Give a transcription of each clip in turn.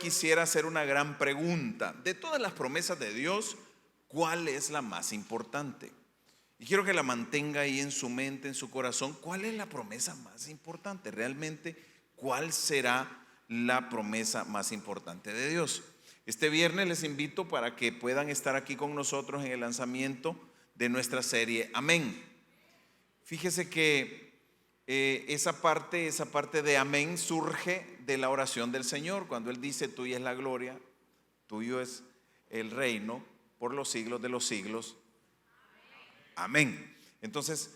quisiera hacer una gran pregunta. De todas las promesas de Dios, ¿cuál es la más importante? Y quiero que la mantenga ahí en su mente, en su corazón. ¿Cuál es la promesa más importante? Realmente, ¿cuál será la promesa más importante de Dios? Este viernes les invito para que puedan estar aquí con nosotros en el lanzamiento de nuestra serie Amén. Fíjese que esa parte de amén surge de la oración del Señor, cuando Él dice: tuya es la gloria, tuyo es el reino por los siglos de los siglos. Amén. Entonces,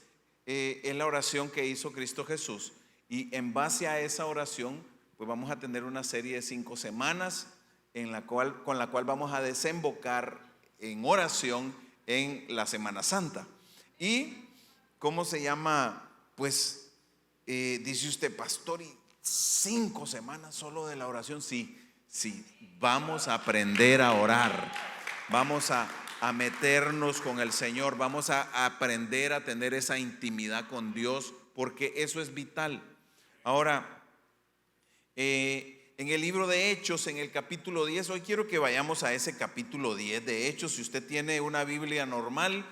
es la oración que hizo Cristo Jesús, y en base a esa oración, pues vamos a tener una serie de 5 semanas con la cual vamos a desembocar en oración en la Semana Santa. Y ¿cómo se llama? Pues dice usted, pastor, ¿y 5 semanas solo de la oración? Sí, vamos a aprender a orar, vamos a meternos con el Señor, vamos a aprender a tener esa intimidad con Dios, porque eso es vital. Ahora, en el libro de Hechos, en el capítulo 10, hoy quiero que vayamos a ese capítulo 10 de Hechos. Si usted tiene una Biblia normal,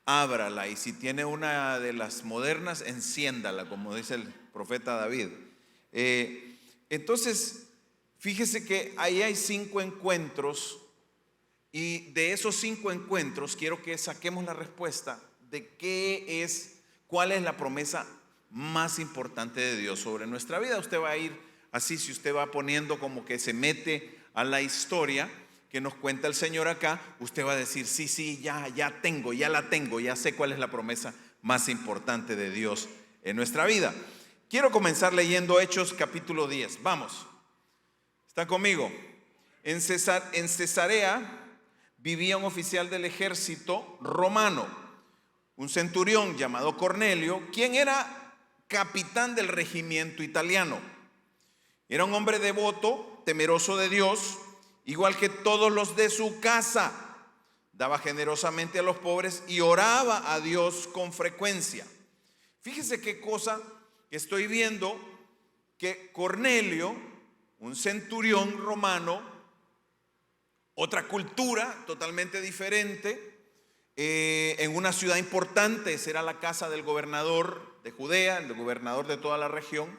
ábrala, y si tiene una de las modernas, enciéndala, como dice el profeta David. Entonces, fíjese que ahí hay 5 encuentros, y de esos 5 encuentros quiero que saquemos la respuesta de cuál es la promesa más importante de Dios sobre nuestra vida. Usted va a ir así, si usted va poniendo como que se mete a la historia que nos cuenta el Señor acá, usted va a decir: sí, ya la tengo, ya sé cuál es la promesa más importante de Dios en nuestra vida. Quiero comenzar leyendo Hechos capítulo 10. Vamos, ¿está conmigo? En Cesarea vivía un oficial del ejército romano, un centurión llamado Cornelio, quien era capitán del regimiento italiano. Era un hombre devoto, temeroso de Dios, igual que todos los de su casa. Daba generosamente a los pobres y oraba a Dios con frecuencia. Fíjese qué cosa que estoy viendo, que Cornelio, un centurión romano, otra cultura totalmente diferente, en una ciudad importante. Esa era la casa del gobernador de Judea, el gobernador de toda la región,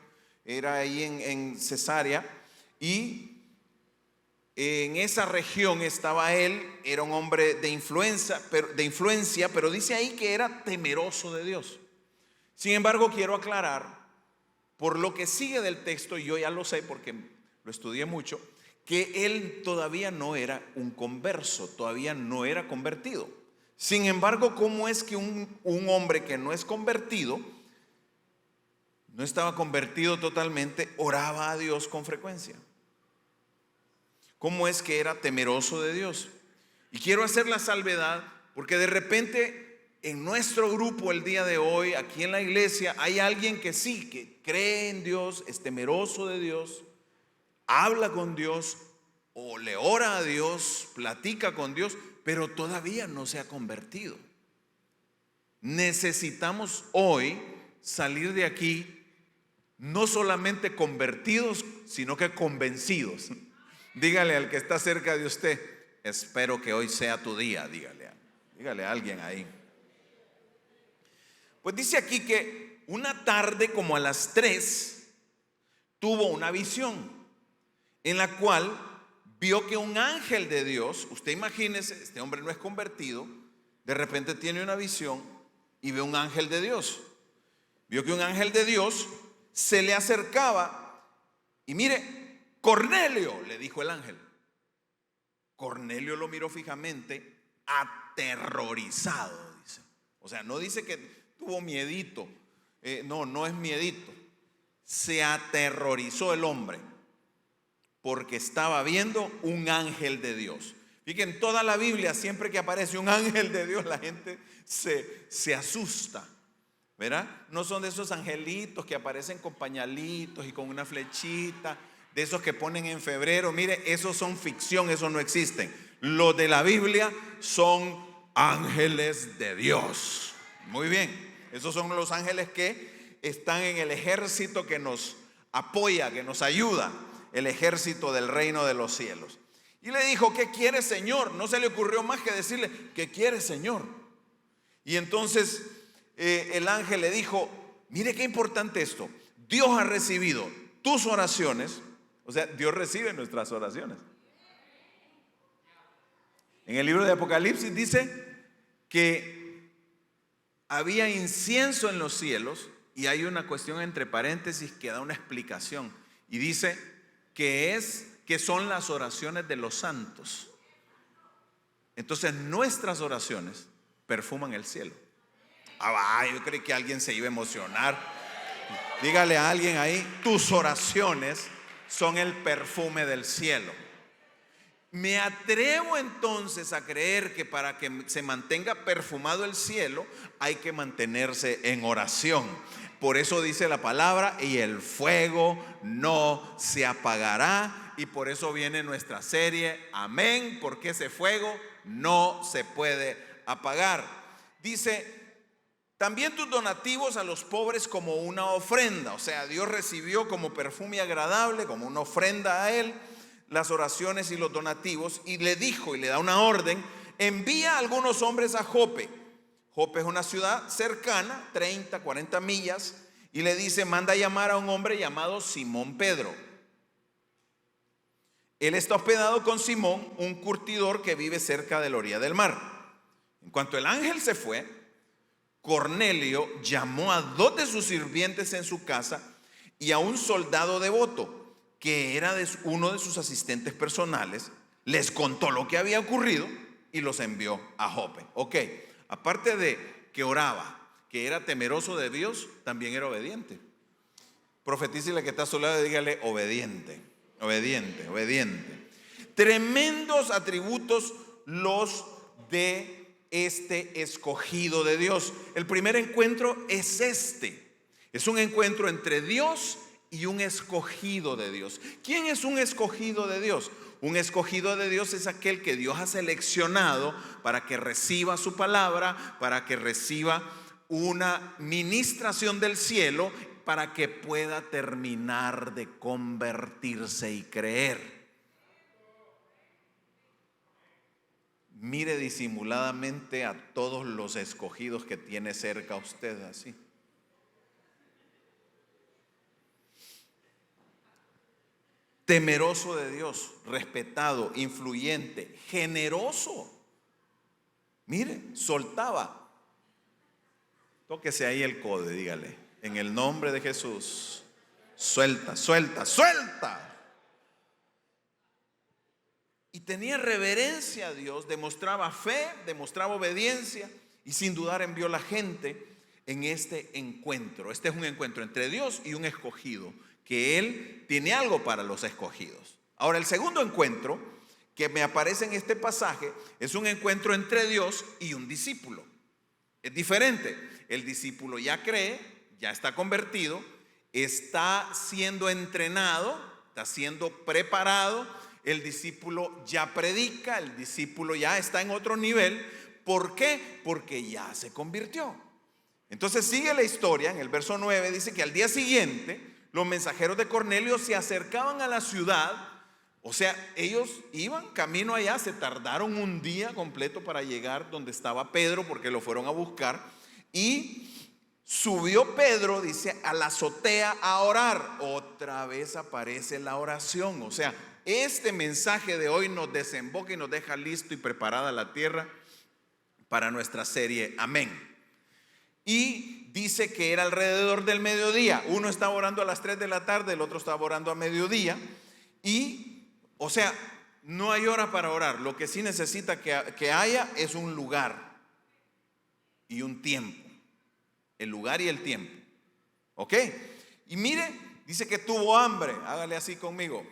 era ahí en Cesarea, y en esa región estaba él. Era un hombre de influencia, pero dice ahí que era temeroso de Dios. Sin embargo, quiero aclarar, por lo que sigue del texto, y yo ya lo sé porque lo estudié mucho, que él todavía no era un converso, todavía no era convertido. Sin embargo, ¿cómo es que un hombre que no es convertido, no estaba convertido totalmente, oraba a Dios con frecuencia? ¿Cómo es que era temeroso de Dios? Y quiero hacer la salvedad, porque de repente en nuestro grupo el día de hoy, aquí en la iglesia, hay alguien que sí, que cree en Dios, es temeroso de Dios, habla con Dios o le ora a Dios, platica con Dios, pero todavía no se ha convertido. Necesitamos hoy salir de aquí no solamente convertidos, sino que convencidos. Dígale al que está cerca de usted: espero que hoy sea tu día. Dígale a alguien ahí. Pues dice aquí que una tarde como a las 3 tuvo una visión en la cual vio que un ángel de Dios, usted imagínese, este hombre no es convertido, de repente tiene una visión y ve un ángel de Dios. Vio que un ángel de Dios se le acercaba y mire, Cornelio, le dijo el ángel. Cornelio lo miró fijamente, aterrorizado, dice. O sea, no dice que tuvo miedito, no es miedito. Se aterrorizó el hombre porque estaba viendo un ángel de Dios. Fíjense, en toda la Biblia, siempre que aparece un ángel de Dios, la gente se asusta, ¿verdad? No son de esos angelitos que aparecen con pañalitos y con una flechita, de esos que ponen en febrero. Mire, esos son ficción, esos no existen. Los de la Biblia son ángeles de Dios. Muy bien, esos son los ángeles que están en el ejército, que nos apoya, que nos ayuda. el ejército del reino de los cielos. Y le dijo: ¿qué quiere, Señor? No se le ocurrió más que decirle: ¿qué quiere, Señor? Y entonces el ángel le dijo: mire qué importante esto. Dios ha recibido tus oraciones. O sea, Dios recibe nuestras oraciones. En el libro de Apocalipsis dice que había incienso en los cielos, y hay una cuestión entre paréntesis que da una explicación, y dice que son las oraciones de los santos. Entonces nuestras oraciones perfuman el cielo. Yo creí que alguien se iba a emocionar. Dígale a alguien ahí: tus oraciones son el perfume del cielo. Me atrevo entonces a creer que para que se mantenga perfumado el cielo hay que mantenerse en oración. Por eso dice la palabra: y el fuego no se apagará. Y por eso viene nuestra serie Amén, porque ese fuego no se puede apagar. Dice: también tus donativos a los pobres como una ofrenda. O sea, Dios recibió como perfume agradable, como una ofrenda a Él, las oraciones y los donativos. Y le dijo, y le da una orden: envía a algunos hombres a Jope. Jope es una ciudad cercana, 30, 40 millas. Y le dice: manda a llamar a un hombre llamado Simón Pedro. Él está hospedado con Simón, un curtidor que vive cerca de la orilla del mar. En cuanto el ángel se fue, Cornelio llamó a 2 de sus sirvientes en su casa y a un soldado devoto que era uno de sus asistentes personales. Les contó lo que había ocurrido y los envió a Jope. Ok, aparte de que oraba, que era temeroso de Dios, también era obediente. Profetícele que está a su lado y dígale: obediente, obediente, obediente. Tremendos atributos los de este escogido de Dios. El primer encuentro es es un encuentro entre Dios y un escogido de Dios. ¿Quién es un escogido de Dios? Un escogido de Dios es aquel que Dios ha seleccionado para que reciba su palabra, para que reciba una ministración del cielo, para que pueda terminar de convertirse y creer. Mire disimuladamente a todos los escogidos que tiene cerca a usted, así. Temeroso de Dios, respetado, influyente, generoso. Mire, soltaba. Tóquese ahí el codo y dígale: en el nombre de Jesús, suelta, suelta, suelta. Y tenía reverencia a Dios, demostraba fe, demostraba obediencia, y sin dudar envió la gente en este encuentro. Este es un encuentro entre Dios y un escogido, que Él tiene algo para los escogidos. Ahora, el segundo encuentro que me aparece en este pasaje es un encuentro entre Dios y un discípulo. Es diferente. El discípulo ya cree, ya está convertido, está siendo entrenado, está siendo preparado. El discípulo ya predica, el discípulo ya está en otro nivel. ¿Por qué? Porque ya se convirtió. Entonces sigue la historia. En el verso 9 dice que al día siguiente los mensajeros de Cornelio se acercaban a la ciudad. O sea, ellos iban camino allá, se tardaron un día completo para llegar donde estaba Pedro, porque lo fueron a buscar. Y subió Pedro, dice, a la azotea a orar. Otra vez aparece la oración. O sea, este mensaje de hoy nos desemboca y nos deja listo y preparada la tierra para nuestra serie Amén. Y dice que era alrededor del mediodía. Uno estaba orando a las 3 de la tarde, el otro estaba orando a mediodía. Y, o sea, no hay hora para orar. Lo que sí necesita que haya es un lugar y un tiempo. El lugar y el tiempo. ¿Ok? Y mire, dice que tuvo hambre. Hágale así conmigo.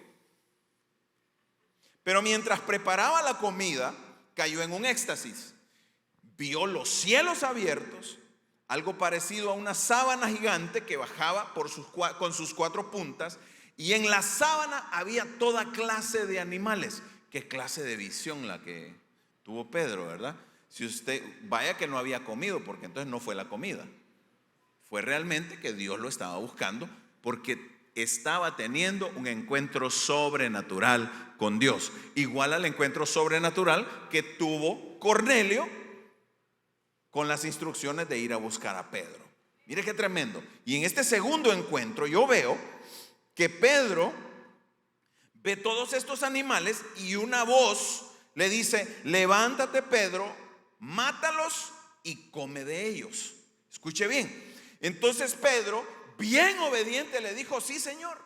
Pero mientras preparaba la comida, cayó en un éxtasis. Vio los cielos abiertos, algo parecido a una sábana gigante que bajaba con sus 4 puntas, y en la sábana había toda clase de animales. Qué clase de visión la que tuvo Pedro, ¿verdad? Si usted, vaya que no había comido, porque entonces no fue la comida. Fue realmente que Dios lo estaba buscando, porque estaba teniendo un encuentro sobrenatural con Dios, igual al encuentro sobrenatural que tuvo Cornelio con las instrucciones de ir a buscar a Pedro. Mire qué tremendo. Y en este segundo encuentro yo veo que Pedro ve todos estos animales y una voz le dice: levántate, Pedro, mátalos y come de ellos. Escuche bien. Entonces Pedro, bien obediente, le dijo: sí, Señor.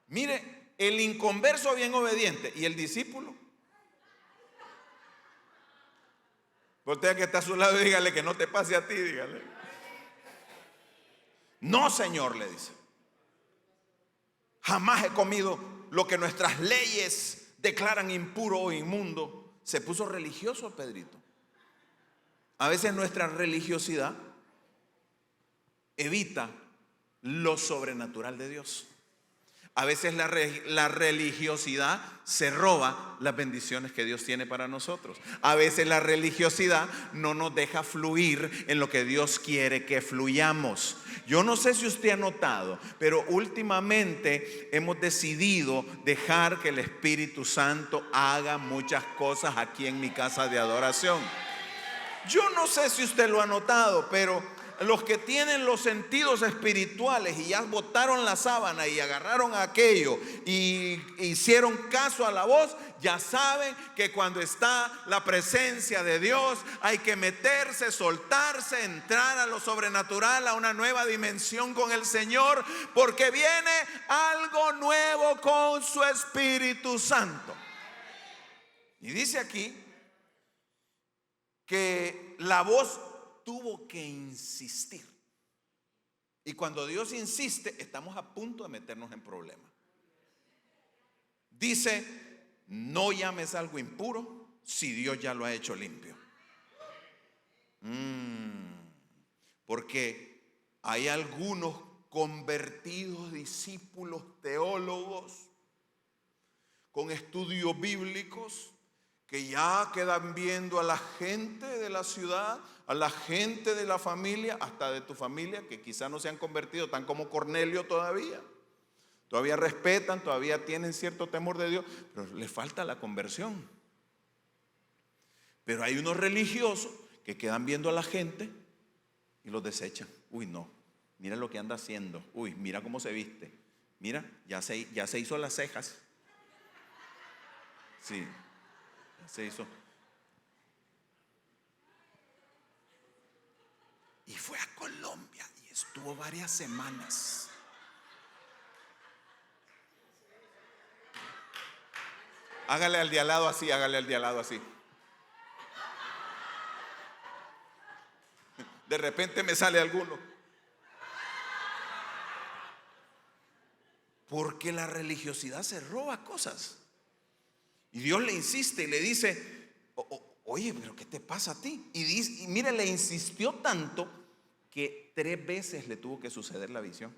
Mire, el inconverso bien obediente y el discípulo. Voltea que está a su lado y dígale que no te pase a ti, dígale. No, Señor, le dice. Jamás he comido lo que nuestras leyes declaran impuro o inmundo. Se puso religioso Pedrito. A veces nuestra religiosidad evita lo sobrenatural de Dios. A veces la religiosidad se roba las bendiciones que Dios tiene para nosotros. A veces la religiosidad no nos deja fluir en lo que Dios quiere que fluyamos. Yo no sé si usted ha notado, pero últimamente hemos decidido dejar que el Espíritu Santo haga muchas cosas aquí en mi casa de adoración. Yo no sé si usted lo ha notado, pero los que tienen los sentidos espirituales y ya botaron la sábana y agarraron aquello y hicieron caso a la voz, ya saben que cuando está la presencia de Dios hay que meterse, soltarse, entrar a lo sobrenatural, a una nueva dimensión con el Señor, porque viene algo nuevo con su Espíritu Santo. Y dice aquí que la voz tuvo que insistir. Y cuando Dios insiste, estamos a punto de meternos en problemas. Dice: no llames algo impuro si Dios ya lo ha hecho limpio. Porque hay algunos convertidos discípulos teólogos con estudios bíblicos que ya quedan viendo a la gente de la ciudad, a la gente de la familia, hasta de tu familia, que quizás no se han convertido, tan como Cornelio todavía. Todavía respetan, todavía tienen cierto temor de Dios, pero les falta la conversión. Pero hay unos religiosos que quedan viendo a la gente y los desechan. Uy, no, mira lo que anda haciendo. Uy, mira cómo se viste. Mira, ya se hizo las cejas. Sí. Se hizo. Y fue a Colombia y estuvo varias semanas. Hágale al de al lado así, hágale al de al lado así. De repente me sale alguno. Porque la religiosidad se roba cosas. Y Dios le insiste y le dice: oye, pero ¿qué te pasa a ti? Y mire, le insistió tanto que 3 veces le tuvo que suceder la visión.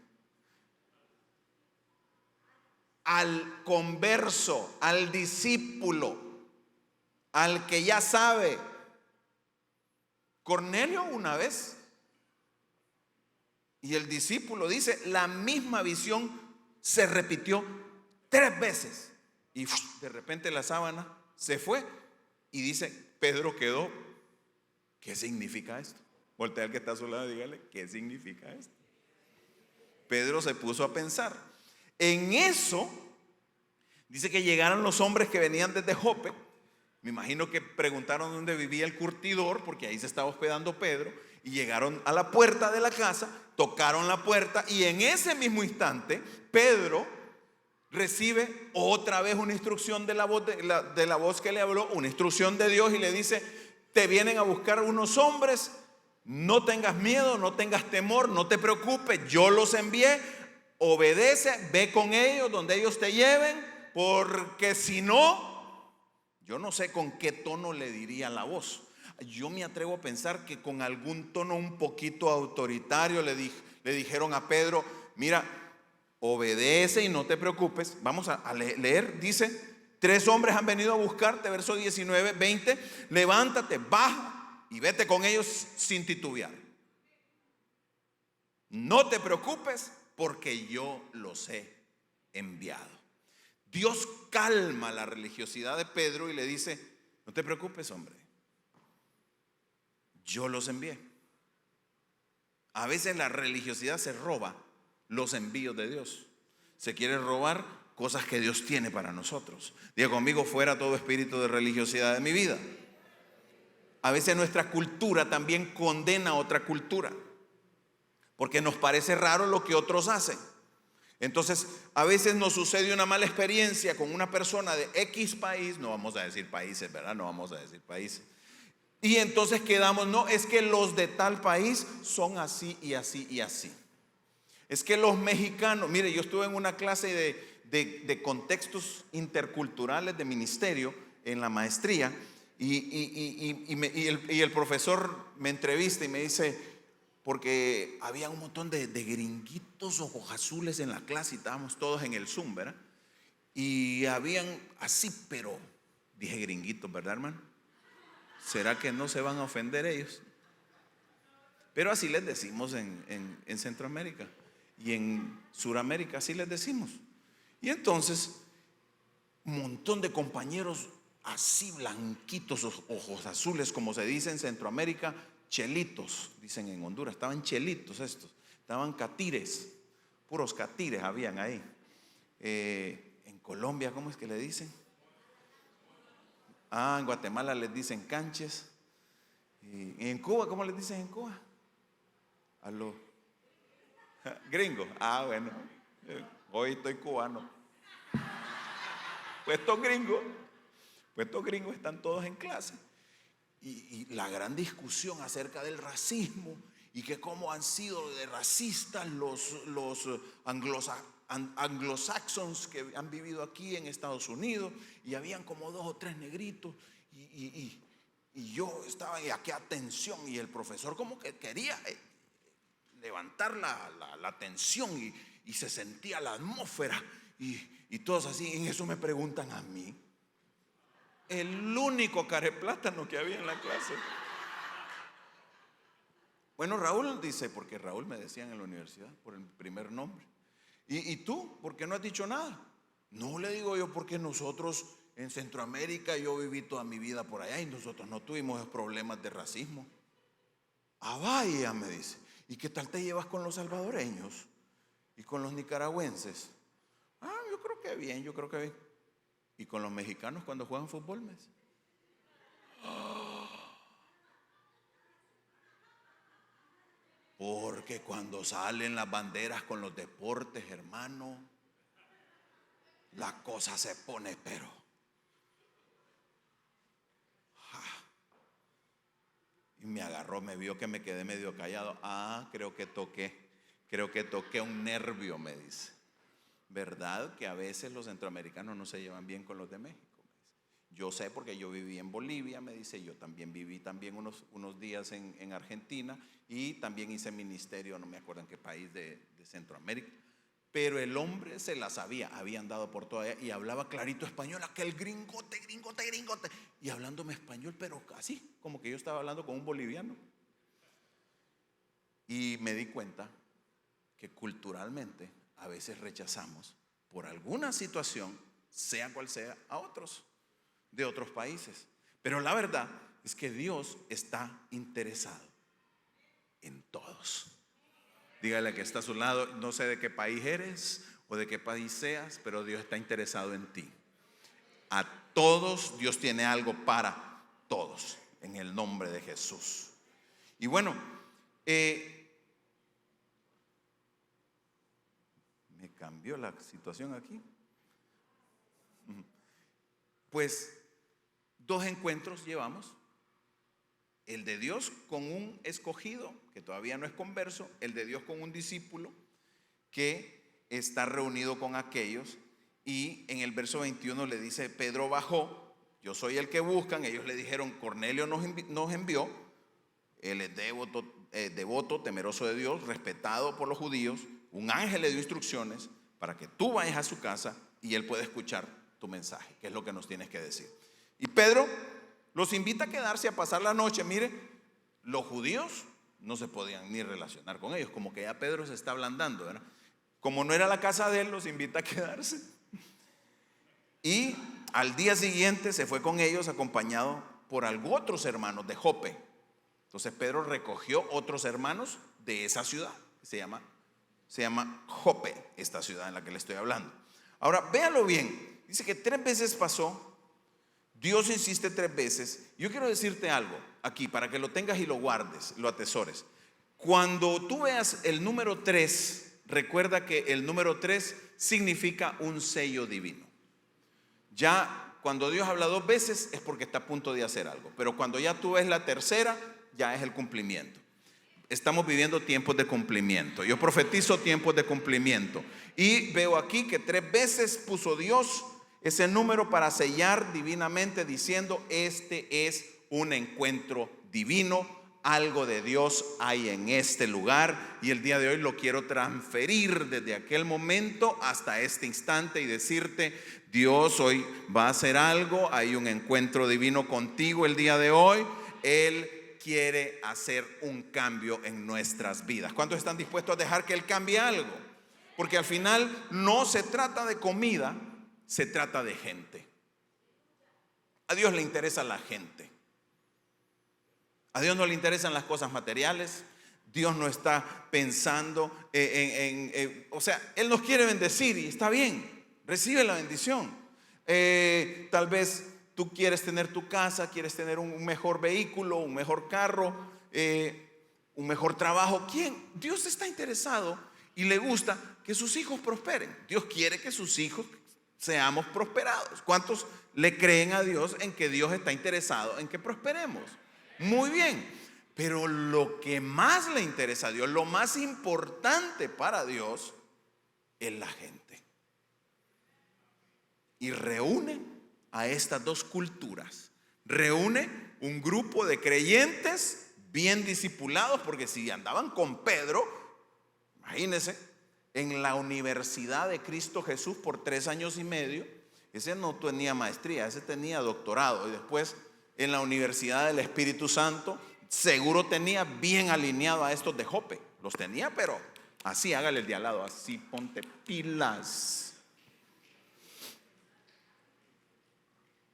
Al converso, al discípulo, al que ya sabe. Cornelio una vez. Y el discípulo dice: la misma visión se repitió 3 veces. Y de repente la sábana se fue. Y dice: Pedro quedó. ¿Qué significa esto? Voltea al que está a su lado y dígale: ¿qué significa esto? Pedro se puso a pensar. En eso dice que llegaron los hombres que venían desde Jope. Me imagino que preguntaron dónde vivía el curtidor, porque ahí se estaba hospedando Pedro. Y llegaron a la puerta de la casa, tocaron la puerta, y en ese mismo instante Pedro recibe otra vez una instrucción de la voz que le habló, una instrucción de Dios, y le dice: te vienen a buscar unos hombres, no tengas miedo, no tengas temor, no te preocupes, yo los envié, obedece, ve con ellos donde ellos te lleven, porque si no, yo no sé con qué tono le diría la voz. Yo me atrevo a pensar que con algún tono un poquito autoritario le dijeron a Pedro: mira, obedece y no te preocupes. Vamos a leer. Dice: 3 hombres han venido a buscarte, verso 19, 20. Levántate, baja y vete con ellos sin titubear. No te preocupes porque yo los he enviado. Dios calma la religiosidad de Pedro y le dice: no te preocupes, hombre, yo los envié. A veces la religiosidad se roba los envíos de Dios. Se quiere robar cosas que Dios tiene para nosotros. Diga conmigo: fuera todo espíritu de religiosidad de mi vida. A veces nuestra cultura también condena a otra cultura, porque nos parece raro lo que otros hacen. Entonces, a veces nos sucede una mala experiencia con una persona de X país, no vamos a decir países, ¿verdad? No vamos a decir países. Y entonces quedamos: no, es que los de tal país son así y así y así. Es que los mexicanos, mire, yo estuve en una clase de contextos interculturales de ministerio en la maestría, y el profesor me entrevista y me dice, porque había un montón de gringuitos ojos azules en la clase y estábamos todos en el Zoom, ¿verdad? Y habían así, pero dije gringuitos, ¿verdad, hermano? ¿Será que no se van a ofender ellos? Pero así les decimos en Centroamérica y en Suramérica, así les decimos. Y entonces, un montón de compañeros así blanquitos, ojos azules, como se dice en Centroamérica, chelitos, dicen en Honduras, estaban chelitos estos, estaban catires, puros catires habían ahí. En Colombia, ¿cómo es que le dicen? En Guatemala les dicen canches. Y en Cuba, ¿cómo les dicen en Cuba? A los gringos. Bueno, hoy estoy cubano. Pues estos gringos están todos en clase. Y la gran discusión acerca del racismo y que cómo han sido de racistas los anglosaxons que han vivido aquí en Estados Unidos, y habían como 2 o 3 negritos y yo estaba, y aquí atención, y el profesor como que quería levantar la atención, y se sentía la atmósfera y todos así. En eso me preguntan a mí, el único careplátano que había en la clase. Bueno, Raúl, dice, porque Raúl me decían en la universidad por el primer nombre. ¿Y tú? ¿Por qué no has dicho nada? No, le digo yo, porque nosotros en Centroamérica, yo viví toda mi vida por allá y nosotros no tuvimos problemas de racismo. Vaya, me dice. ¿Y qué tal te llevas con los salvadoreños y con los nicaragüenses? Yo creo que bien, ¿Y con los mexicanos cuando juegan fútbol, me dice? Porque cuando salen las banderas con los deportes, hermano, la cosa se pone, pero y me agarró, me vio que me quedé medio callado. Creo que toqué un nervio, me dice. ¿Verdad que a veces los centroamericanos no se llevan bien con los de México? Yo sé, porque yo viví en Bolivia, me dice. Yo también viví unos días en Argentina, y también hice ministerio, no me acuerdo en qué país de Centroamérica. Pero el hombre se la sabía, había andado por toda allá y hablaba clarito español, aquel gringote, y hablándome español, pero casi como que yo estaba hablando con un boliviano. Y me di cuenta que culturalmente a veces rechazamos por alguna situación, sea cual sea, a otros de otros países. Pero la verdad es que Dios está interesado en todos. Dígale que está a su lado, no sé de qué país eres o de qué país seas, pero Dios está interesado en ti. A todos Dios tiene algo para todos, en el nombre de Jesús. Y bueno, me cambió la situación aquí. Pues 2 encuentros llevamos: el de Dios con un escogido que todavía no es converso, el de Dios con un discípulo que está reunido con aquellos. Y en el verso 21 le dice: Pedro bajó, yo soy el que buscan. Ellos le dijeron: Cornelio nos envió. Él es devoto, temeroso de Dios, respetado por los judíos. Un ángel le dio instrucciones para que tú vayas a su casa y él pueda escuchar tu mensaje, que es lo que nos tienes que decir. Y Pedro los invita a quedarse, a pasar la noche. Mire, los judíos no se podían ni relacionar con ellos, como que ya Pedro se está ablandando, ¿verdad? Como no era la casa de él, los invita a quedarse. Y al día siguiente se fue con ellos acompañado por otros hermanos de Jope. Entonces Pedro recogió otros hermanos de esa ciudad, se llama Jope, esta ciudad en la que le estoy hablando. Ahora, véalo bien, dice que 3 veces pasó, Dios insiste 3 veces. Yo quiero decirte algo aquí para que lo tengas y lo guardes, lo atesores. Cuando tú veas el número 3, recuerda que el número 3 significa un sello divino. Ya cuando Dios habla 2 veces es porque está a punto de hacer algo, pero cuando ya tú ves la tercera, ya es el cumplimiento. Estamos viviendo tiempos de cumplimiento. Yo profetizo tiempos de cumplimiento. Y veo aquí que 3 veces puso Dios ese número para sellar divinamente, diciendo: este es un encuentro divino, algo de Dios hay en este lugar. Y el día de hoy lo quiero transferir desde aquel momento hasta este instante y decirte: Dios hoy va a hacer algo, hay un encuentro divino contigo el día de hoy. Él quiere hacer un cambio en nuestras vidas. ¿Cuántos están dispuestos a dejar que Él cambie algo? Porque al final no se trata de comida, se trata de gente. A Dios le interesa la gente. A Dios no le interesan las cosas materiales. Dios no está pensando o sea, Él nos quiere bendecir y está bien, recibe la bendición. Tal vez tú quieres tener tu casa, quieres tener un mejor vehículo, un mejor carro, un mejor trabajo. Dios está interesado y le gusta que sus hijos prosperen. Dios quiere que sus hijos seamos prosperados. ¿Cuántos le creen a Dios en que Dios está interesado en que prosperemos? Muy bien, pero lo que más le interesa a Dios, lo más importante para Dios, es la gente. Y reúne a estas 2 culturas. Reúne un grupo de creyentes bien discipulados, porque si andaban con Pedro, imagínense, en la Universidad de Cristo Jesús por 3 años y medio, ese no tenía maestría, ese tenía doctorado, y después en la Universidad del Espíritu Santo, seguro tenía bien alineado a estos de Jope. Los tenía, pero así, hágale el de al lado, así, ponte pilas.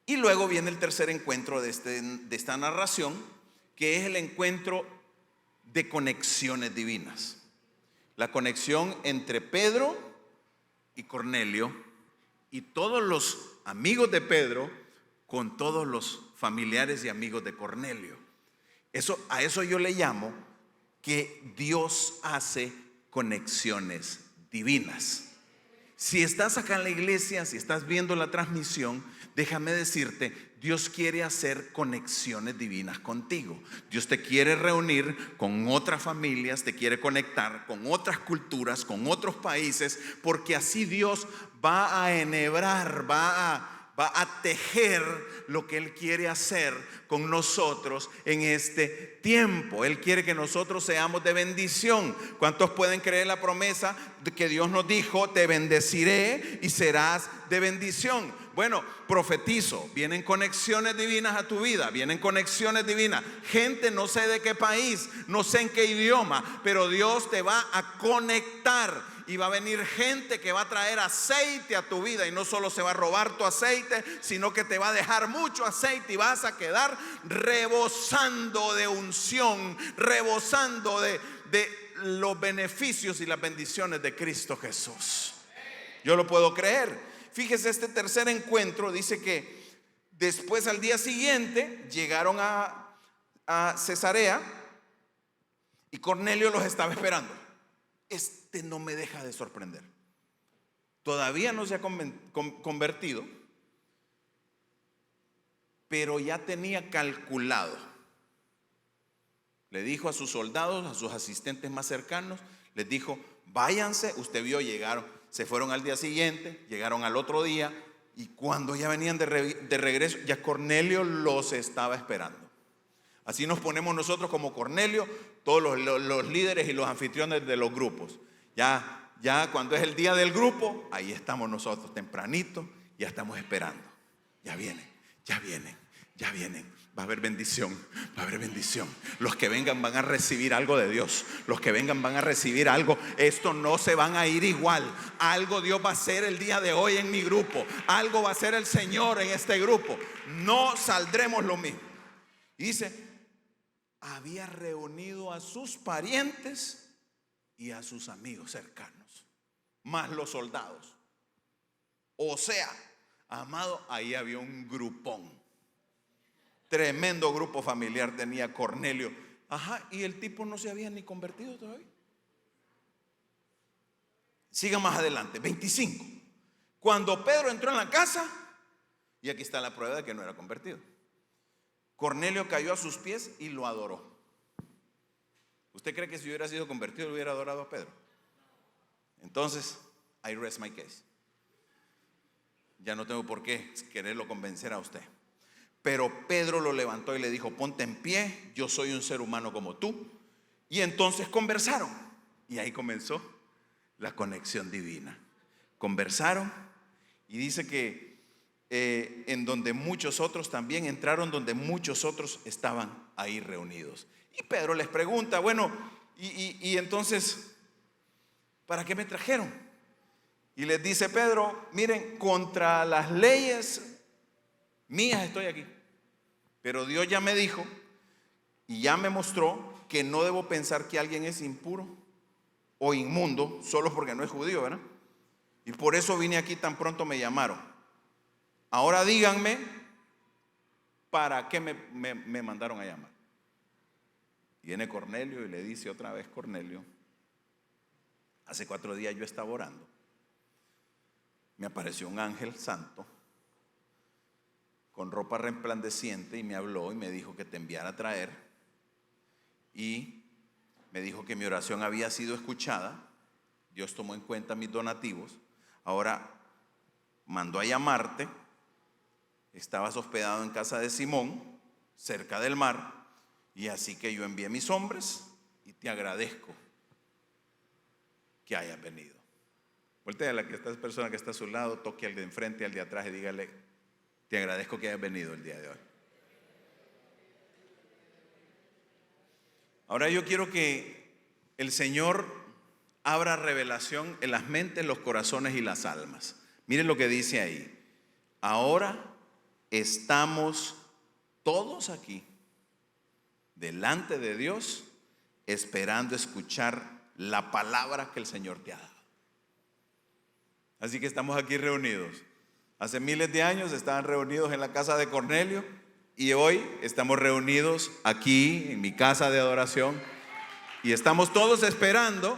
Y luego viene el tercer encuentro de esta narración, que es el encuentro de conexiones divinas. La conexión entre Pedro y Cornelio y todos los amigos de Pedro con todos los familiares y amigos de Cornelio. A eso yo le llamo que Dios hace conexiones divinas. Si estás acá en la iglesia, si estás viendo la transmisión, déjame decirte, Dios quiere hacer conexiones divinas contigo. Dios te quiere reunir con otras familias, te quiere conectar con otras culturas, con otros países, porque así Dios va a enhebrar, va a tejer lo que Él quiere hacer con nosotros en este tiempo. Él quiere que nosotros seamos de bendición. ¿Cuántos pueden creer la promesa de que Dios nos dijo: te bendeciré y serás de bendición? Bueno, profetizo, vienen conexiones divinas a tu vida, vienen conexiones divinas. Gente, no sé de qué país, no sé en qué idioma, pero Dios te va a conectar. Y va a venir gente que va a traer aceite a tu vida, y no solo se va a robar tu aceite, sino que te va a dejar mucho aceite y vas a quedar rebosando de unción, rebosando de los beneficios y las bendiciones de Cristo Jesús. Yo lo puedo creer. Fíjese, este tercer encuentro dice que después, al día siguiente, llegaron a Cesarea y Cornelio los estaba esperando. Este no me deja de sorprender. Todavía no se ha convertido, pero ya tenía calculado. Le dijo a sus soldados, a sus asistentes más cercanos, les dijo: váyanse. Usted vio, llegaron, se fueron al día siguiente, llegaron al otro día, y cuando ya venían de regreso, ya Cornelio los estaba esperando. Así nos ponemos nosotros como Cornelio, todos los líderes y los anfitriones de los grupos. Ya cuando es el día del grupo, ahí estamos nosotros tempranito, ya estamos esperando. Ya vienen, ya vienen, ya vienen. Va a haber bendición, va a haber bendición. Los que vengan van a recibir algo de Dios. Los que vengan van a recibir algo. Esto no se van a ir igual. Algo Dios va a hacer el día de hoy en mi grupo. Algo va a hacer el Señor en este grupo. No saldremos lo mismo. Y dice, había reunido a sus parientes y a sus amigos cercanos, más los soldados. O sea, amado, ahí había un grupón. Tremendo grupo familiar tenía Cornelio. Ajá, y el tipo no se había ni convertido todavía. Siga más adelante, 25. Cuando Pedro entró en la casa, y aquí está la prueba de que no era convertido, Cornelio cayó a sus pies y lo adoró. ¿Usted cree que si hubiera sido convertido hubiera adorado a Pedro? Entonces, I rest my case. Ya no tengo por qué quererlo convencer a usted. Pero Pedro lo levantó y le dijo, ponte en pie, yo soy un ser humano como tú. Y entonces conversaron. Y ahí comenzó la conexión divina. Conversaron y dice que en donde muchos otros también entraron, donde muchos otros estaban ahí reunidos. Y Pedro les pregunta, bueno, y entonces, ¿para qué me trajeron? Y les dice Pedro, miren, contra las leyes mías estoy aquí. Pero Dios ya me dijo y ya me mostró que no debo pensar que alguien es impuro o inmundo solo porque no es judío, ¿verdad? Y por eso vine aquí tan pronto me llamaron. Ahora díganme, ¿para qué me mandaron a llamar? Viene Cornelio y le dice otra vez Cornelio, hace 4 días yo estaba orando. Me apareció un ángel santo con ropa resplandeciente y me habló y me dijo que te enviara a traer y me dijo que mi oración había sido escuchada. Dios tomó en cuenta mis donativos. Ahora mandó a llamarte. Estabas hospedado en casa de Simón, cerca del mar, y así que yo envié mis hombres y te agradezco que hayas venido. Voltea a la que esta persona que está a su lado, toque al de enfrente, al de atrás y dígale, te agradezco que hayas venido el día de hoy. Ahora yo quiero que el Señor abra revelación en las mentes, los corazones y las almas. Miren lo que dice ahí. Ahora estamos todos aquí delante de Dios esperando escuchar la palabra que el Señor te ha dado. Así que estamos aquí reunidos. Hace miles de años estaban reunidos en la casa de Cornelio y hoy estamos reunidos aquí en mi casa de adoración y estamos todos esperando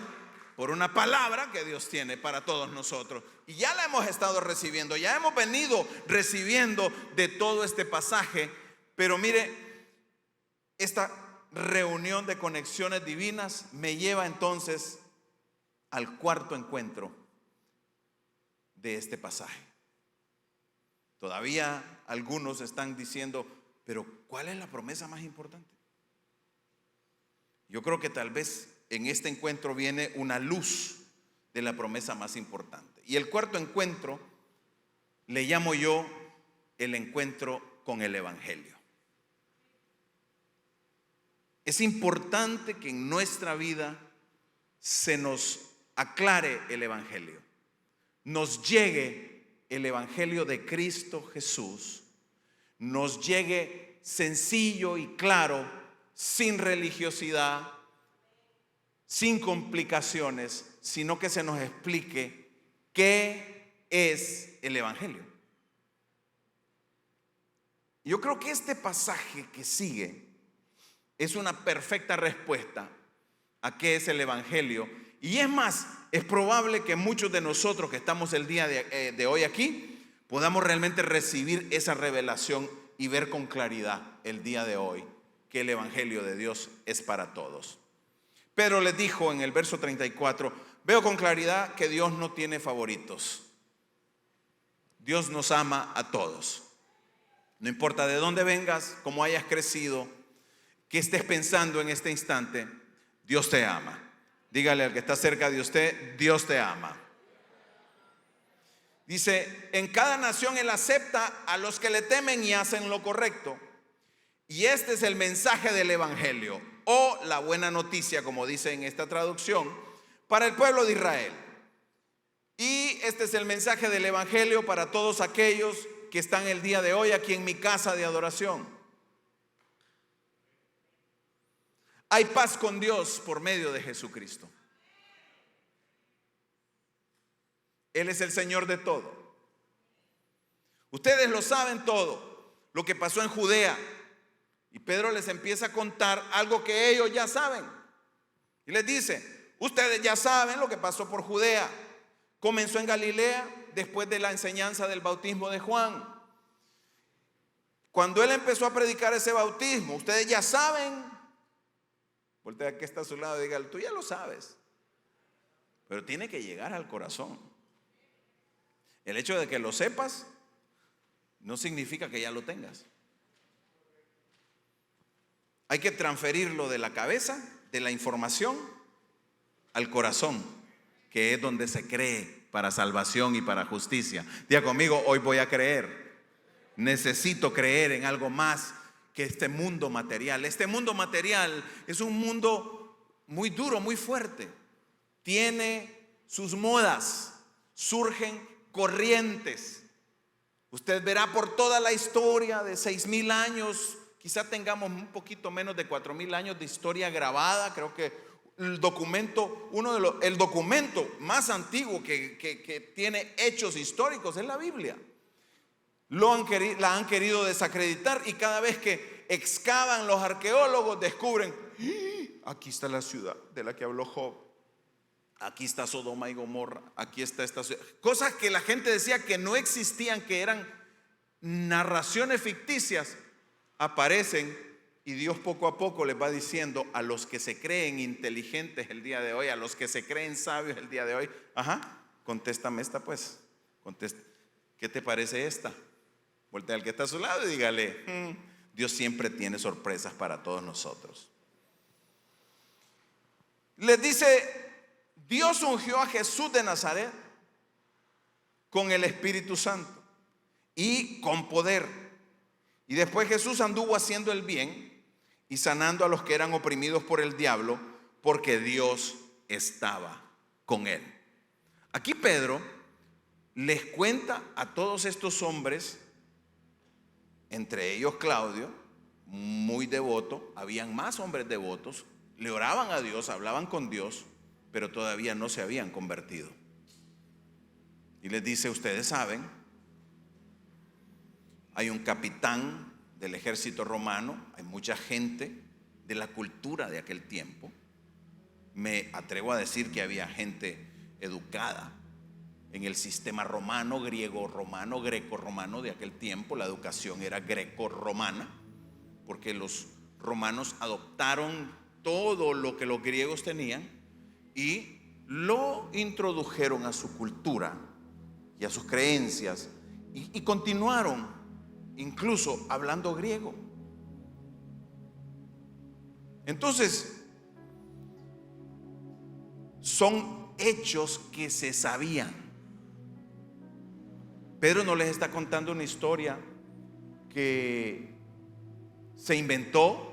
por una palabra que Dios tiene para todos nosotros. Y ya la hemos estado recibiendo, ya hemos venido recibiendo de todo este pasaje. Pero mire, esta reunión de conexiones divinas me lleva entonces al cuarto encuentro de este pasaje. Todavía algunos están diciendo, pero ¿cuál es la promesa más importante? Yo creo que tal vez en este encuentro viene una luz de la promesa más importante. Y el cuarto encuentro le llamo yo el encuentro con el Evangelio. Es importante que en nuestra vida se nos aclare el Evangelio, nos llegue el Evangelio de Cristo Jesús, nos llegue sencillo y claro, sin religiosidad, sin complicaciones, sino que se nos explique qué es el Evangelio. Yo creo que este pasaje que sigue es una perfecta respuesta a qué es el Evangelio. Y es más, es probable que muchos de nosotros que estamos el día de hoy aquí podamos realmente recibir esa revelación y ver con claridad el día de hoy que el Evangelio de Dios es para todos. Pedro les dijo en el verso 34, veo con claridad que Dios no tiene favoritos. Dios nos ama a todos. No importa de dónde vengas, cómo hayas crecido, qué estés pensando en este instante, Dios te ama. Dígale al que está cerca de usted, Dios te ama. Dice, en cada nación Él acepta a los que le temen y hacen lo correcto. Y este es el mensaje del Evangelio, o la buena noticia, como dice en esta traducción, para el pueblo de Israel. Y este es el mensaje del Evangelio para todos aquellos que están el día de hoy aquí en mi casa de adoración. Hay paz con Dios por medio de Jesucristo. Él es el Señor de todo. Ustedes lo saben todo, lo que pasó en Judea. Y Pedro les empieza a contar algo que ellos ya saben. Y les dice, ustedes ya saben lo que pasó por Judea. Comenzó en Galilea después de la enseñanza del bautismo de Juan. Cuando él empezó a predicar ese bautismo, ustedes ya saben. Voltea que está a su lado y diga, tú ya lo sabes. Pero tiene que llegar al corazón. El hecho de que lo sepas no significa que ya lo tengas. Hay que transferirlo de la cabeza, de la información, al corazón, que es donde se cree para salvación y para justicia. Diga conmigo, hoy voy a creer. Necesito creer en algo más que este mundo material. Este mundo material es un mundo muy duro, muy fuerte. Tiene sus modas, surgen corrientes. Usted verá por toda la historia de 6,000 años, quizá tengamos un poquito menos de 4,000 años de historia grabada. Creo que el documento, el documento más antiguo que tiene hechos históricos es la Biblia. La han querido desacreditar, y cada vez que excavan los arqueólogos descubren, aquí está la ciudad de la que habló Job, aquí está Sodoma y Gomorra, aquí está esta ciudad. Cosas que la gente decía que no existían, que eran narraciones ficticias, aparecen, y Dios poco a poco les va diciendo a los que se creen inteligentes el día de hoy, a los que se creen sabios el día de hoy, contéstame esta pues, ¿qué te parece esta? Voltea al que está a su lado y dígale, Dios siempre tiene sorpresas para todos nosotros. Les dice, Dios ungió a Jesús de Nazaret con el Espíritu Santo y con poder. Y después Jesús anduvo haciendo el bien y sanando a los que eran oprimidos por el diablo, porque Dios estaba con él. Aquí Pedro les cuenta a todos estos hombres, entre ellos Claudio, muy devoto. Habían más hombres devotos, le oraban a Dios, hablaban con Dios, pero todavía no se habían convertido. Y les dice, ustedes saben, hay un capitán del ejército romano, hay mucha gente de la cultura de aquel tiempo. Me atrevo a decir que había gente educada en el sistema romano, griego-romano, greco-romano de aquel tiempo. La educación era greco-romana, porque los romanos adoptaron todo lo que los griegos tenían y lo introdujeron a su cultura y a sus creencias, y continuaron incluso hablando griego. Entonces, son hechos que se sabían. Pedro no les está contando una historia que se inventó,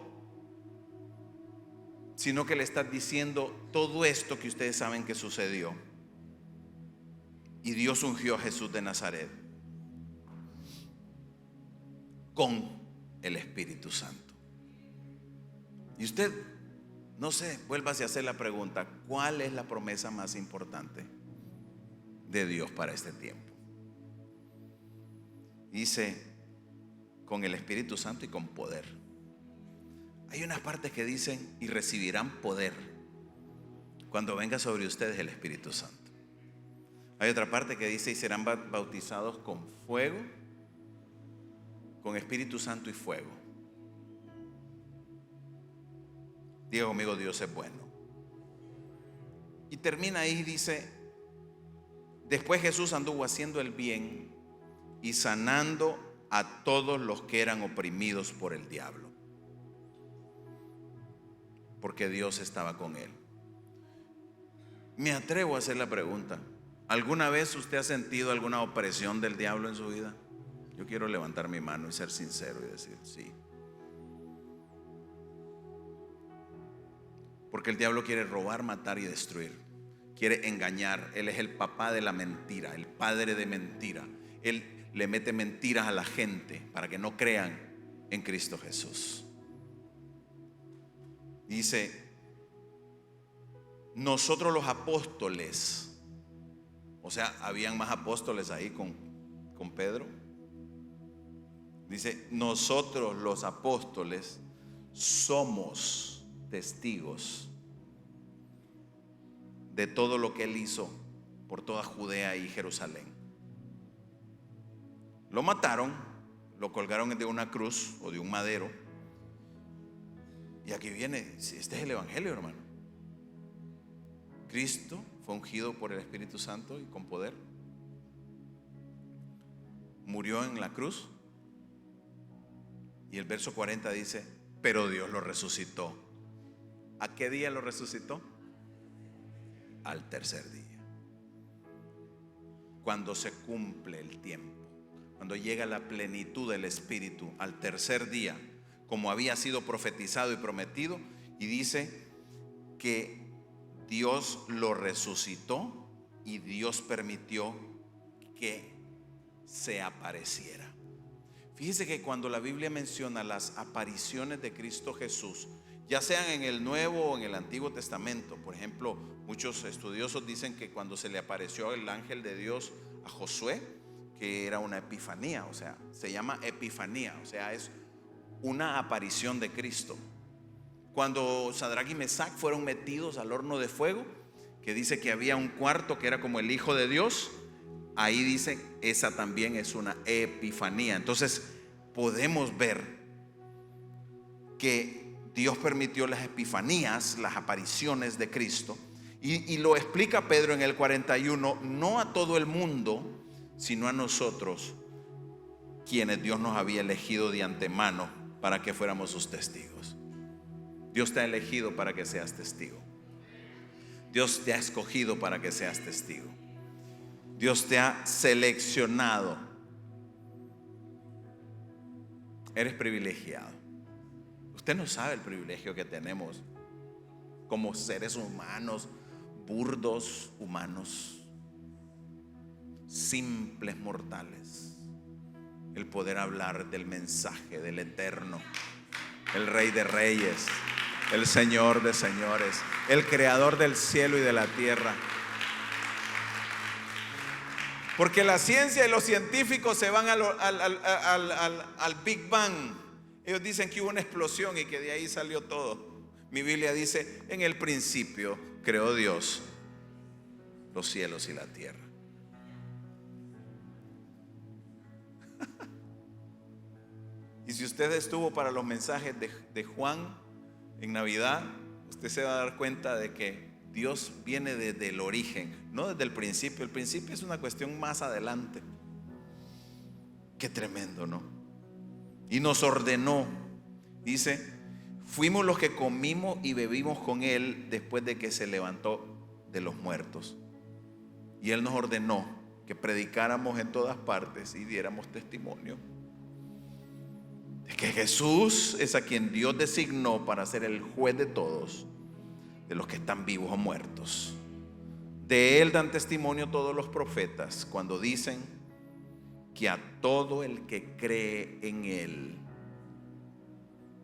sino que le está diciendo todo esto que ustedes saben que sucedió. Y Dios ungió a Jesús de Nazaret con el Espíritu Santo. Y usted, no sé, vuélvase a hacer la pregunta, ¿cuál es la promesa más importante de Dios para este tiempo? Dice, con el Espíritu Santo y con poder. Hay unas partes que dicen, y recibirán poder cuando venga sobre ustedes el Espíritu Santo. Hay otra parte que dice, y serán bautizados con fuego, con Espíritu Santo y fuego. Diga conmigo, Dios es bueno. Y termina ahí, dice, después Jesús anduvo haciendo el bien y sanando a todos los que eran oprimidos por el diablo, porque Dios estaba con él. Me atrevo a hacer la pregunta, ¿alguna vez usted ha sentido alguna opresión del diablo en su vida? Yo quiero levantar mi mano y ser sincero y decir sí. Porque el diablo quiere robar, matar y destruir. Quiere engañar. Él es el papá de la mentira, el padre de mentira. Él le mete mentiras a la gente para que no crean en Cristo Jesús. Dice, nosotros los apóstoles, o sea, habían más apóstoles ahí con Pedro. Dice, nosotros los apóstoles somos testigos de todo lo que él hizo por toda Judea y Jerusalén. Lo mataron, lo colgaron de una cruz o de un madero. Y aquí viene, este es el evangelio, hermano. Cristo fue ungido por el Espíritu Santo y con poder. Murió en la cruz. Y el verso 40 dice, pero Dios lo resucitó. ¿A qué día lo resucitó? Al tercer día. Cuando se cumple el tiempo, cuando llega la plenitud del Espíritu, al tercer día, como había sido profetizado y prometido. Y dice que Dios lo resucitó y Dios permitió que se apareciera. Fíjese que cuando la Biblia menciona las apariciones de Cristo Jesús, ya sean en el Nuevo o en el Antiguo Testamento, por ejemplo, muchos estudiosos dicen que cuando se le apareció el ángel de Dios a Josué, que era una epifanía, o sea, se llama epifanía, o sea, es una aparición de Cristo. Cuando Sadrach y Mesach fueron metidos al horno de fuego, que dice que había un cuarto que era como el Hijo de Dios, ahí dice, esa también es una epifanía. Entonces podemos ver que Dios permitió las epifanías, las apariciones de Cristo, y lo explica Pedro en el 41, no a todo el mundo, sino a nosotros, quienes Dios nos había elegido de antemano para que fuéramos sus testigos. Dios te ha elegido para que seas testigo. Dios te ha escogido para que seas testigo. Dios te ha seleccionado. Eres privilegiado. Usted no sabe el privilegio que tenemos como seres humanos, burdos humanos, simples mortales. El poder hablar del mensaje del Eterno, el Rey de Reyes, el Señor de Señores, el Creador del cielo y de la tierra. Porque la ciencia y los científicos se van al Big Bang. Ellos dicen que hubo una explosión y que de ahí salió todo. Mi Biblia dice, en el principio creó Dios los cielos y la tierra. Y si usted estuvo para los mensajes de Juan en Navidad, usted se va a dar cuenta de que Dios viene desde el origen, no desde el principio. El principio es una cuestión más adelante. Qué tremendo, ¿no? Y nos ordenó, dice, fuimos los que comimos y bebimos con Él después de que se levantó de los muertos. Y Él nos ordenó que predicáramos en todas partes y diéramos testimonio de que Jesús es a quien Dios designó para ser el juez de todos, de los que están vivos o muertos. De Él dan testimonio todos los profetas cuando dicen que a todo el que cree en Él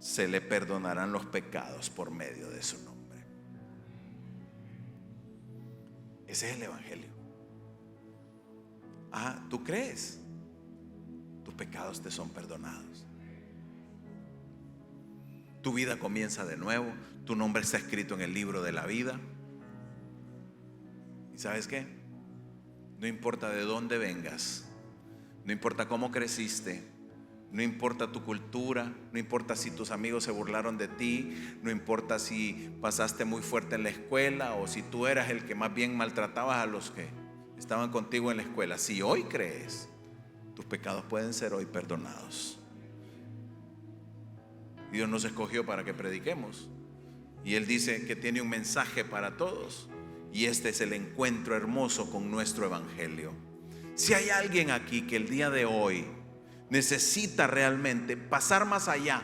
se le perdonarán los pecados por medio de su nombre. Ese es el evangelio. ¿Tú crees? Tus pecados te son perdonados. Tu vida comienza de nuevo. Tu nombre está escrito en el libro de la vida. ¿Y sabes qué? No importa de dónde vengas, no importa cómo creciste, no importa tu cultura, no importa si tus amigos se burlaron de ti, no importa si pasaste muy fuerte en la escuela o si tú eras el que más bien maltratabas a los que estaban contigo en la escuela. Si hoy crees, tus pecados pueden ser hoy perdonados. Dios nos escogió para que prediquemos. Y Él dice que tiene un mensaje para todos. Y este es el encuentro hermoso con nuestro evangelio. Si hay alguien aquí que el día de hoy necesita realmente pasar más allá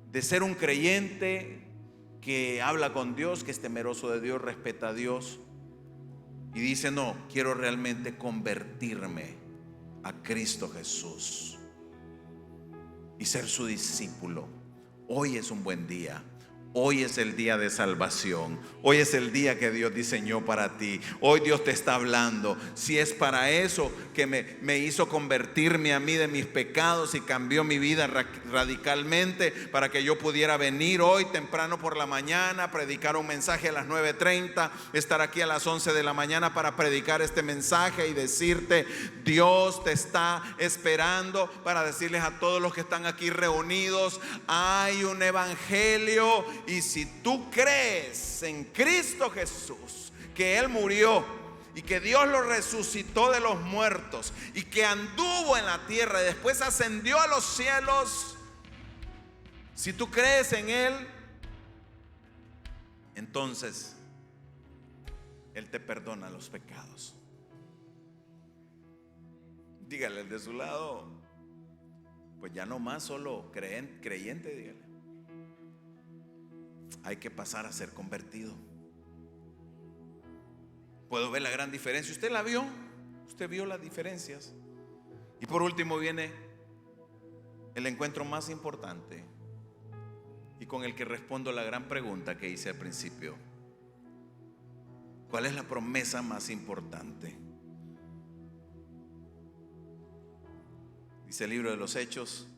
de ser un creyente que habla con Dios, que es temeroso de Dios, respeta a Dios y dice: no, quiero realmente convertirme a Cristo Jesús y ser su discípulo. Hoy es un buen día. Hoy es el día de salvación. Hoy es el día que Dios diseñó para ti. Hoy Dios te está hablando. Si es para eso que me hizo convertirme a mí de mis pecados y cambió mi vida radicalmente, para que yo pudiera venir hoy temprano por la mañana, predicar un mensaje a las 9:30, estar aquí a las 11 de la mañana para predicar este mensaje y decirte: Dios te está esperando, para decirles a todos los que están aquí reunidos: hay un evangelio. Y si tú crees en Cristo Jesús, que Él murió y que Dios lo resucitó de los muertos y que anduvo en la tierra y después ascendió a los cielos, si tú crees en Él, entonces Él te perdona los pecados. Dígale al de su lado: pues ya no más solo creyente, dígale. Hay que pasar a ser convertido. Puedo ver la gran diferencia. Usted la vio, usted vio las diferencias. Y por último viene el encuentro más importante, y con el que respondo la gran pregunta que hice al principio: ¿cuál es la promesa más importante? Dice el libro de los Hechos: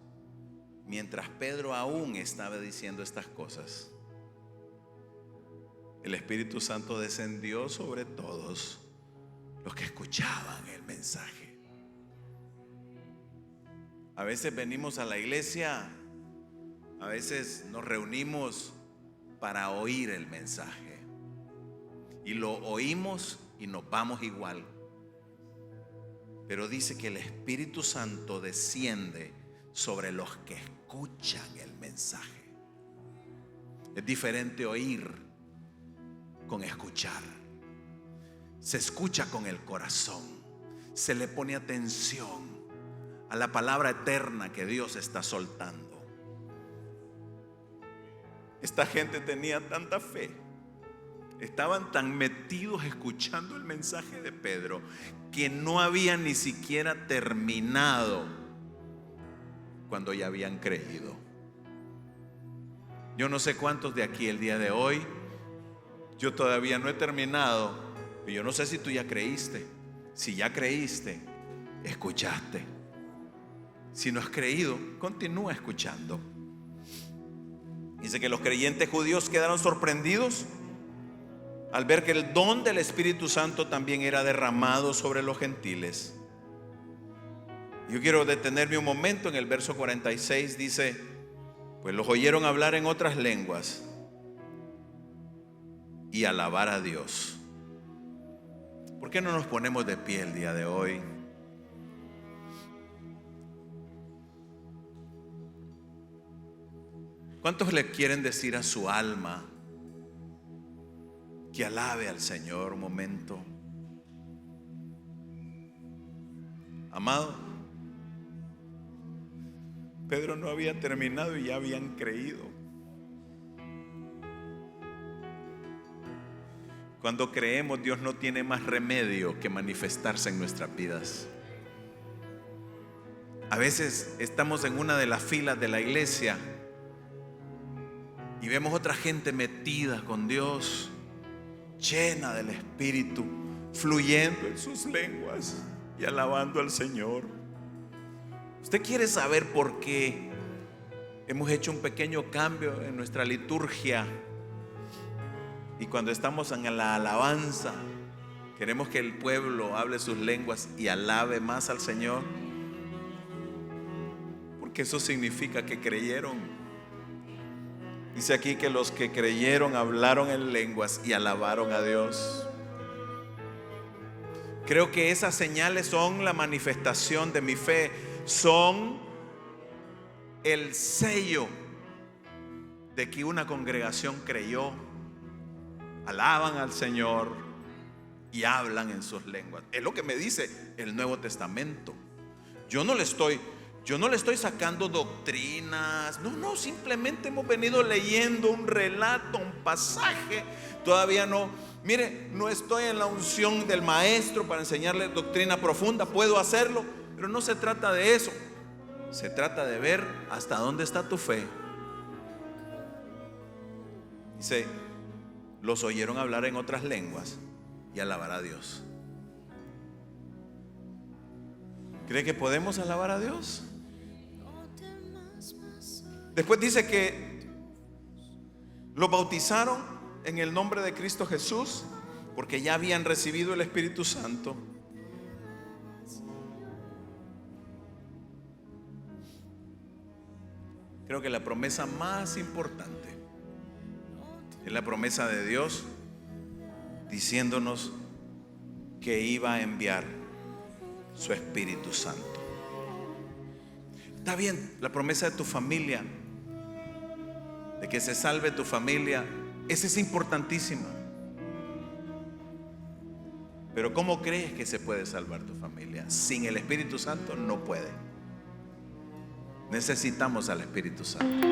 mientras Pedro aún estaba diciendo estas cosas, el Espíritu Santo descendió sobre todos los que escuchaban el mensaje. A veces venimos a la iglesia, a veces nos reunimos para oír el mensaje, y lo oímos y nos vamos igual. Pero dice que el Espíritu Santo desciende sobre los que escuchan el mensaje. Es diferente oír con escuchar. Se escucha con el corazón, se le pone atención a la palabra eterna que Dios está soltando. Esta gente tenía tanta fe, estaban tan metidos escuchando el mensaje de Pedro, que no habían ni siquiera terminado cuando ya habían creído. Yo no sé cuántos de aquí el día de hoy, yo todavía no he terminado, pero yo no sé si tú ya creíste. Si ya creíste, escuchaste. Si no has creído, continúa escuchando. Dice que los creyentes judíos quedaron sorprendidos al ver que el don del Espíritu Santo también era derramado sobre los gentiles. Yo quiero detenerme un momento en el verso 46. Dice: pues los oyeron hablar en otras lenguas y alabar a Dios. ¿Por qué no nos ponemos de pie el día de hoy? ¿Cuántos le quieren decir a su alma que alabe al Señor un momento? Amado, Pedro no había terminado y ya habían creído. Cuando creemos, Dios no tiene más remedio que manifestarse en nuestras vidas. A veces estamos en una de las filas de la iglesia y vemos otra gente metida con Dios, llena del Espíritu, fluyendo en sus lenguas y alabando al Señor. ¿Usted quiere saber por qué hemos hecho un pequeño cambio en nuestra liturgia? Y cuando estamos en la alabanza, queremos que el pueblo hable sus lenguas y alabe más al Señor, porque eso significa que creyeron. Dice aquí que los que creyeron hablaron en lenguas y alabaron a Dios. Creo que esas señales son la manifestación de mi fe, son el sello de que una congregación creyó. Alaban al Señor y hablan en sus lenguas. Es lo que me dice el Nuevo Testamento. Yo Yo no le estoy sacando doctrinas, no, simplemente hemos venido leyendo un relato, un pasaje. Todavía no, mire, no estoy en la unción del maestro para enseñarle doctrina profunda, puedo hacerlo, pero no se trata de eso. Se trata de ver hasta dónde está tu fe. Dice, los oyeron hablar en otras lenguas y alabar a Dios. ¿Cree que podemos alabar a Dios? Después dice que los bautizaron en el nombre de Cristo Jesús porque ya habían recibido el Espíritu Santo. Creo que la promesa más importante es la promesa de Dios diciéndonos que iba a enviar su Espíritu Santo. Está bien, la promesa de tu familia, de que se salve tu familia, esa es importantísima. Pero ¿cómo crees que se puede salvar tu familia? Sin el Espíritu Santo no puede. Necesitamos al Espíritu Santo.